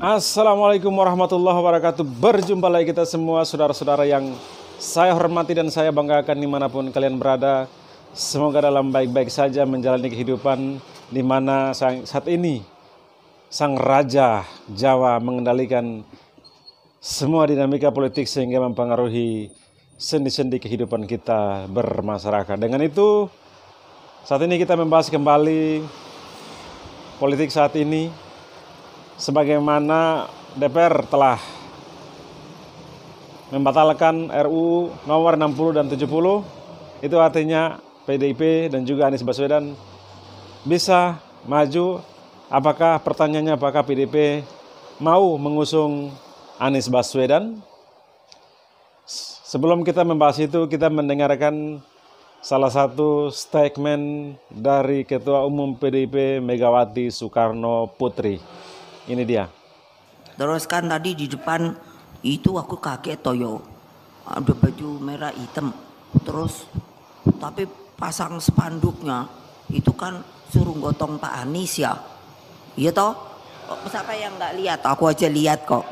Assalamualaikum warahmatullahi wabarakatuh. Berjumpa lagi kita semua saudara-saudara yang saya hormati dan saya banggakan dimanapun kalian berada. Semoga dalam baik-baik saja menjalani kehidupan di mana saat ini Sang Raja Jawa mengendalikan semua dinamika politik sehingga mempengaruhi sendi-sendi kehidupan kita bermasyarakat. Dengan itu, saat ini kita membahas kembali politik saat ini. Sebagaimana DPR telah membatalkan RUU nomor 60 dan 70, itu artinya PDIP dan juga Anies Baswedan bisa maju. Pertanyaannya apakah PDIP mau mengusung Anies Baswedan? Sebelum kita membahas itu, kita mendengarkan salah satu statement dari Ketua Umum PDIP Megawati Soekarno Putri. Ini dia. Terus kan tadi di depan itu aku kaget toyo, ada baju merah hitam. Terus tapi pasang spanduknya itu kan suruh gotong Pak Anies ya. Iya toh? Siapa yang nggak lihat? Aku aja lihat kok.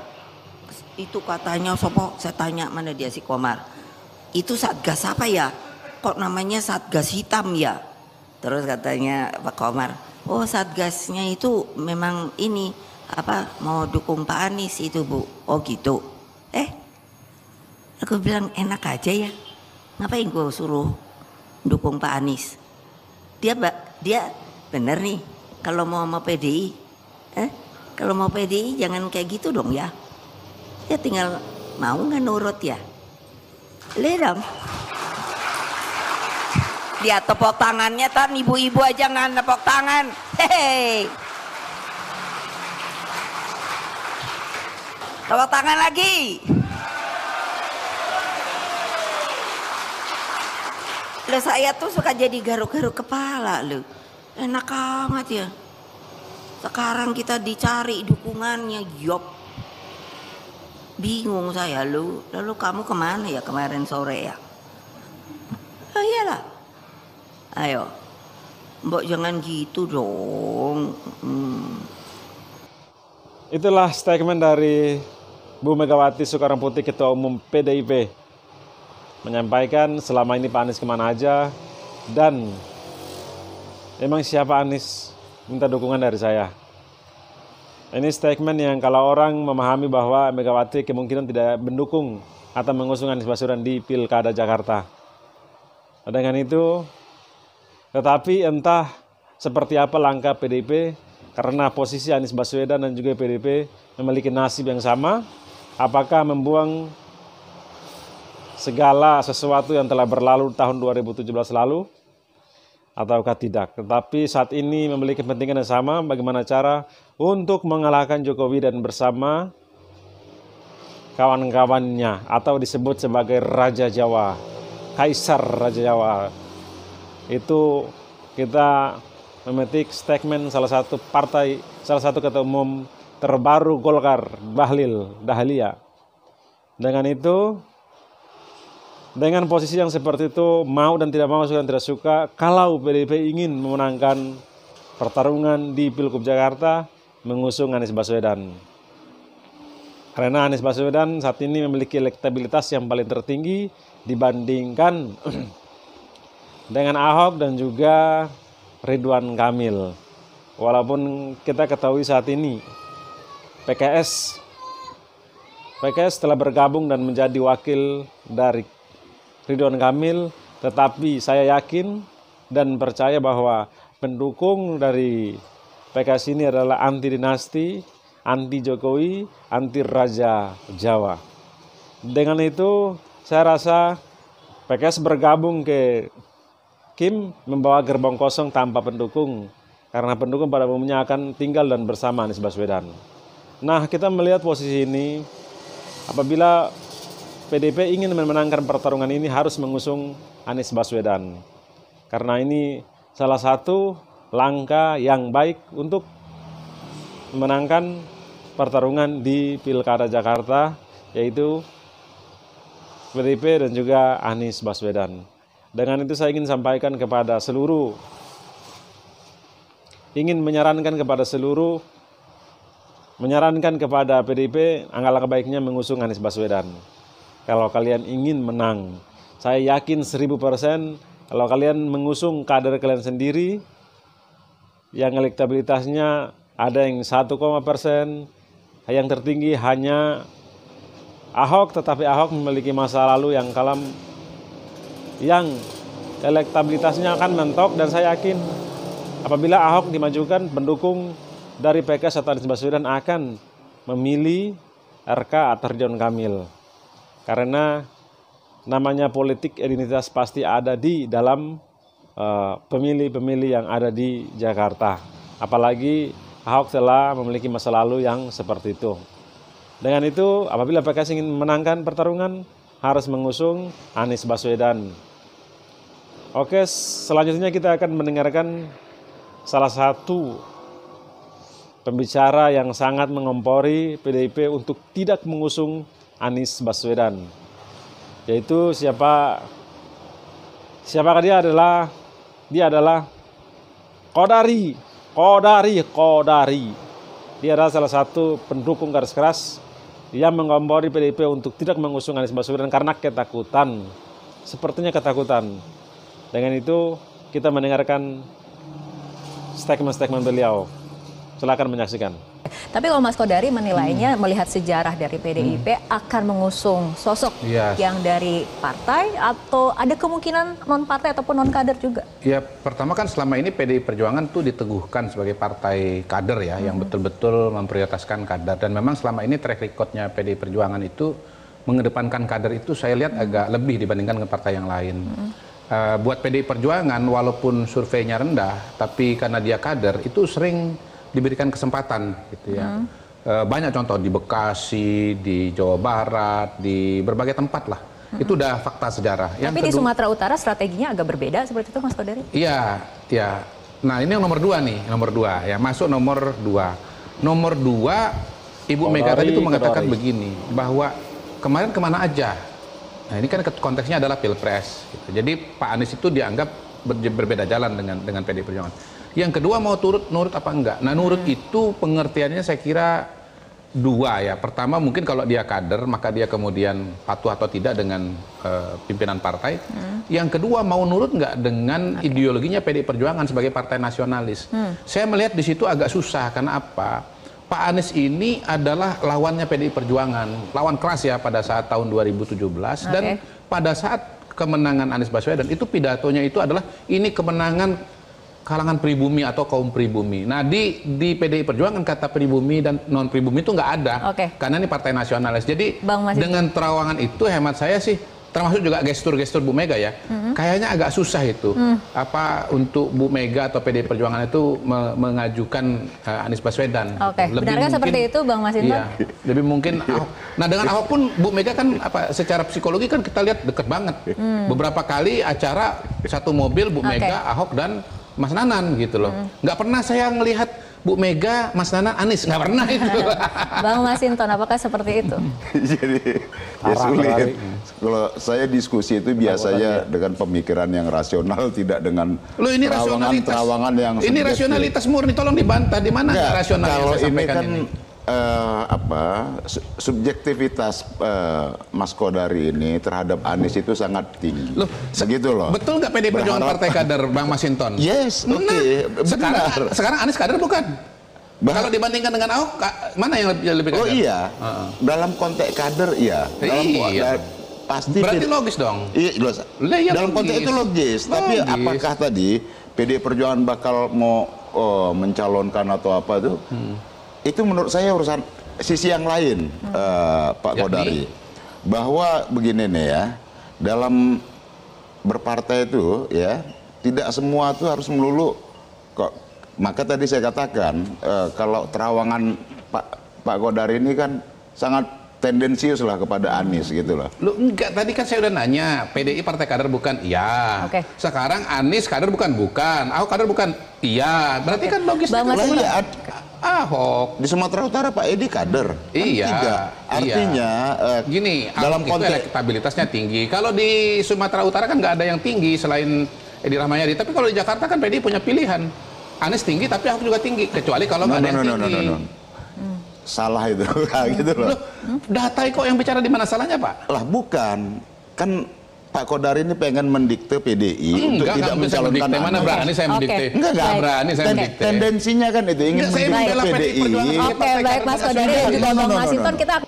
Itu katanya sopo? Saya tanya mana dia si Komar. Itu Satgas apa ya? Kok namanya Satgas hitam ya? Terus katanya Pak Komar, oh Satgasnya itu memang ini mau dukung Pak Anies itu Bu. Oh gitu. Aku bilang enak aja ya. Ngapain gue suruh dukung Pak Anies? Dia bener nih kalau mau PDI. Kalau mau PDI jangan kayak gitu dong ya. Dia tinggal mau nggak nurut ya. Lihat dong. Dia tepuk tangannya tan ibu-ibu aja nggak tepuk tangan. Hehehe. Tepuk tangan lagi. Loh saya tuh suka jadi garuk-garuk kepala loh. Enak amat ya. Sekarang kita dicari dukungannya, yop. Bingung saya lu. Lalu kamu kemana ya kemarin sore ya? Oh iyalah. Ayo. Mbok jangan gitu dong. Itulah statement dari Bu Megawati Soekarno Putri, Ketua Umum PDIP, menyampaikan selama ini Pak Anies kemana aja, dan emang siapa Anies minta dukungan dari saya. Ini statement yang kalau orang memahami bahwa Megawati kemungkinan tidak mendukung atau mengusung Anies Baswedan di Pilkada Jakarta. Dengan itu, tetapi entah seperti apa langkah PDIP, karena posisi Anies Baswedan dan juga PDIP memiliki nasib yang sama. Apakah membuang segala sesuatu yang telah berlalu tahun 2017 lalu ataukah tidak? Tetapi saat ini memiliki kepentingan yang sama, bagaimana cara untuk mengalahkan Jokowi dan bersama kawan-kawannya, atau disebut sebagai Raja Jawa, Kaisar Raja Jawa. Itu kita memetik statement salah satu ketua umum terbaru Golkar, Bahlil Dahlia. Dengan itu, dengan posisi yang seperti itu, mau dan tidak mau, suka dan tidak suka, kalau PDIP ingin memenangkan pertarungan di Pilgub Jakarta, mengusung Anies Baswedan. Karena Anies Baswedan saat ini memiliki elektabilitas yang paling tertinggi dibandingkan dengan Ahok dan juga Ridwan Kamil. Walaupun kita ketahui saat ini PKS telah bergabung dan menjadi wakil dari Ridwan Kamil, tetapi saya yakin dan percaya bahwa pendukung dari PKS ini adalah anti dinasti, anti Jokowi, anti Raja Jawa. Dengan itu saya rasa PKS bergabung ke Kim membawa gerbong kosong tanpa pendukung, karena pendukung pada umumnya akan tinggal dan bersama Anies Baswedan. Nah, kita melihat posisi ini, apabila PDIP ingin memenangkan pertarungan ini harus mengusung Anies Baswedan. Karena ini salah satu langkah yang baik untuk memenangkan pertarungan di Pilkada Jakarta, yaitu PDIP dan juga Anies Baswedan. Dengan itu saya ingin sampaikan kepada ingin menyarankan kepada seluruh menyarankan kepada PDIP alangkah baiknya mengusung Anies Baswedan. Kalau kalian ingin menang, saya yakin 1000% kalau kalian mengusung kader kalian sendiri yang elektabilitasnya ada yang 1%, yang tertinggi hanya Ahok, tetapi Ahok memiliki masa lalu yang kelam, yang elektabilitasnya akan mentok, dan saya yakin apabila Ahok dimajukan, pendukung dari PKS atau Anies Baswedan akan memilih RK atau Ridwan Kamil. Karena namanya politik identitas pasti ada di dalam pemilih-pemilih yang ada di Jakarta. Apalagi Ahok telah memiliki masa lalu yang seperti itu. Dengan itu, apabila PKS ingin memenangkan pertarungan, harus mengusung Anies Baswedan. Oke, selanjutnya kita akan mendengarkan salah satu pembicara yang sangat mengompori PDIP untuk tidak mengusung Anies Baswedan. Yaitu siapakah dia adalah? Dia adalah Kodari. Dia adalah salah satu pendukung garis keras yang mengompori PDIP untuk tidak mengusung Anies Baswedan karena ketakutan. Sepertinya ketakutan. Dengan itu kita mendengarkan statement-statement beliau. Silakan menyaksikan. Tapi kalau Mas Kodari menilainya melihat sejarah dari PDIP akan mengusung sosok yang dari partai atau ada kemungkinan non partai ataupun non kader juga? Ya, pertama kan selama ini PDI Perjuangan tuh diteguhkan sebagai partai kader ya, yang betul-betul memprioritaskan kader, dan memang selama ini track recordnya PDI Perjuangan itu mengedepankan kader itu saya lihat agak lebih dibandingkan dengan partai yang lain. Buat PDI Perjuangan walaupun surveinya rendah, tapi karena dia kader itu sering diberikan kesempatan gitu ya. Banyak contoh di Bekasi, di Jawa Barat, di berbagai tempat lah. Itu udah fakta sejarah. Tapi di Sumatera Utara strateginya agak berbeda seperti itu Mas Kodari? Iya, iya. Nah ini yang nomor 2 nih, nomor 2 ya, masuk nomor 2. Nomor 2, Ibu Mega tadi itu mengatakan begini, bahwa kemarin kemana aja. Nah ini kan konteksnya adalah Pilpres. Gitu. Jadi Pak Anies itu dianggap berbeda jalan dengan PDI Perjuangan. Yang kedua mau nurut apa enggak. Nah nurut itu pengertiannya saya kira 2 ya. Pertama mungkin kalau dia kader maka dia kemudian patuh atau tidak dengan pimpinan partai. Yang kedua mau nurut enggak dengan ideologinya PDI Perjuangan sebagai partai nasionalis. Saya melihat di situ agak susah karena apa? Pak Anies ini adalah lawannya PDI Perjuangan. Lawan keras ya pada saat tahun 2017 dan pada saat kemenangan Anies Baswedan itu pidatonya itu adalah ini kemenangan kalangan pribumi atau kaum pribumi. Nah di PDI Perjuangan kata pribumi dan non pribumi itu nggak ada, karena ini partai nasionalis. Jadi dengan terawangan itu hemat saya sih, termasuk juga gestur-gestur Bu Mega ya, kayaknya agak susah itu apa untuk Bu Mega atau PDI Perjuangan itu mengajukan Anies Baswedan. Benarkah seperti itu Bang Masinton? Iya, lebih mungkin Ahok. Nah dengan Ahok pun Bu Mega kan apa secara psikologi kan kita lihat deket banget. Beberapa kali acara satu mobil Bu Mega, Ahok dan Mas Nanan gitu loh. Nggak pernah saya ngelihat Bu Mega, Mas Nanan, Anies. Nggak pernah itu. Bang Masinton, apakah seperti itu? Jadi ya sulit. Kalau saya diskusi itu biasanya dengan pemikiran yang rasional, tidak dengan terawangan yang ini subjektif. Rasionalitas murni, tolong dibantah. Di mana rasional kalau yang saya ini sampaikan kan subjektivitas Mas Kodari ini terhadap Anies itu sangat tinggi. Begitu loh. Betul nggak PDI Perjuangan partai kader, Bang Masinton? Yes, oke. Sekarang Anies kader bukan? Kalau dibandingkan dengan Ahok, mana yang lebih kader? Oh iya, dalam konteks kader iya. Pasti. Berarti logis dong. Iya, dalam konteks itu logis. Tapi apakah tadi PDI Perjuangan bakal mau mencalonkan atau apa itu? Itu menurut saya urusan sisi yang lain, Pak Kodari. Bahwa begini nih ya, dalam berpartai itu ya, tidak semua itu harus melulu kok. Maka tadi saya katakan, kalau terawangan Pak Kodari ini kan sangat tendensius lah kepada Anies gitu loh. Lu enggak, tadi kan saya udah nanya, PDI partai kader bukan? Iya. Sekarang Anies kader bukan? Bukan. Ahok kader bukan? Iya. Berarti kan logis. Ahok di Sumatera Utara Pak Edi kader. Iya. Kan artinya gini, dalam konteks elektabilitasnya tinggi. Kalau di Sumatera Utara kan nggak ada yang tinggi selain Edi Rahmayadi. Tapi kalau di Jakarta kan PDI punya pilihan. Anies tinggi tapi Ahok juga tinggi. Kecuali kalau nggak ada yang tinggi. salah itu, gitu loh. Data kok yang bicara di mana salahnya, Pak? Lah bukan, kan Pak Kodari ini pengen mendikte PDI untuk tidak mencalonkan Anies. Mana berani saya mendikte? Enggak berani saya mendikte. Tendensinya kan itu ingin mendikte PDI. Oke, baik Mas Kodari dan juga Bang Masinton, kita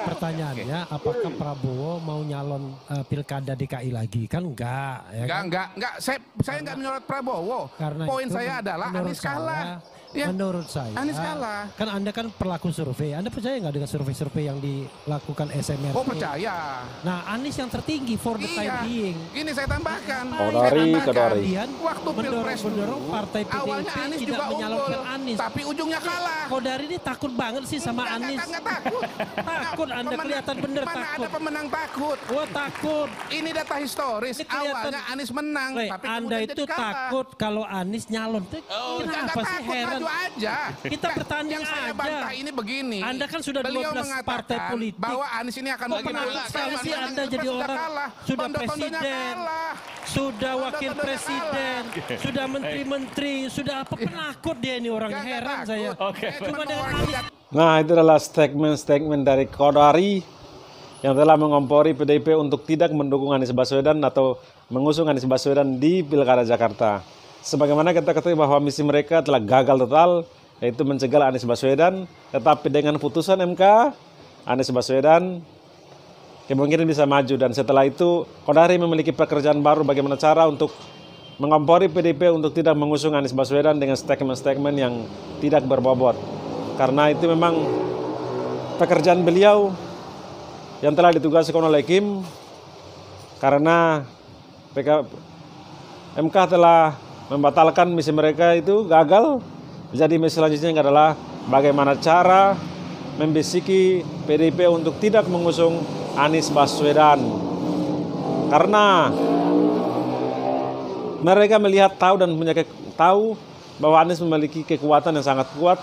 pertanyaannya, apakah Prabowo mau nyalon pilkada DKI lagi? Kan enggak, ya kan? Enggak. Saya enggak menyorot Prabowo. Karena Poin itu saya adalah Anies kalah. Ya. Menurut saya, Anies kalah. Kan Anda kan pelaku survei. Anda percaya nggak dengan survei-survei yang dilakukan SMRT? Oh, percaya. Nah, Anies yang tertinggi for the time being. Ini saya tambahkan. Kodari. Kemudian Waktu pilpres mendorong partai awalnya PDIP Anies tidak juga menyalonkan unggul, Anies. tapi ujungnya kalah. Kodari ini takut banget sih sama Anies. Enggak takut. Takut Anda kelihatan bener Mana takut. ada pemenang takut? Wah takut. Ini data historis. Ini kelihatan. Awalnya Anies menang, tapi Anda kemudian itu jadi kalah. takut kalau Anies nyalon. Kenapa sih takut, heran? maju aja. Kita bertanding Yang saya aja. bantah ini begini. Anda kan sudah Beliau 12 mengatakan partai politik. bahwa Anies ini akan Kok penakut sekali sih Anda jadi orang sudah presiden, sudah wakil presiden, sudah menteri-menteri, sudah apa penakut dia ini orang, heran saya. Cuma dengan Anies. Nah, itu adalah statement-statement dari Kodari yang telah mengompori PDIP untuk tidak mendukung Anies Baswedan atau mengusung Anies Baswedan di Pilkada Jakarta. Sebagaimana kita ketahui bahwa misi mereka telah gagal total, yaitu mencegah Anies Baswedan, tetapi dengan putusan MK, Anies Baswedan kemungkinan bisa maju. Dan setelah itu, Kodari memiliki pekerjaan baru bagaimana cara untuk mengompori PDIP untuk tidak mengusung Anies Baswedan dengan statement-statement yang tidak berbobot. Karena itu memang pekerjaan beliau yang telah ditugaskan oleh Kim, karena MK telah membatalkan misi mereka itu gagal. Jadi misi selanjutnya adalah bagaimana cara membisiki PDIP untuk tidak mengusung Anies Baswedan. Karena mereka melihat tahu bahwa Anies memiliki kekuatan yang sangat kuat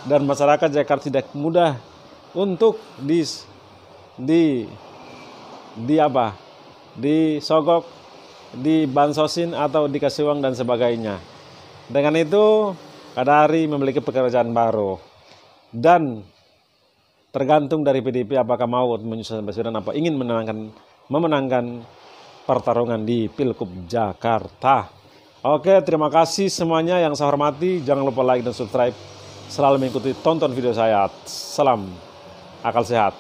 dan masyarakat Jakarta tidak mudah untuk disogok, dibansosin atau dikasih uang dan sebagainya. Dengan itu Kodari memiliki pekerjaan baru dan tergantung dari PDIP apakah mau menyusun Baswedan apa ingin memenangkan pertarungan di Pilgub Jakarta. Oke, terima kasih semuanya yang saya hormati. Jangan lupa like dan subscribe. Selalu mengikuti tonton video saya. Salam akal sehat.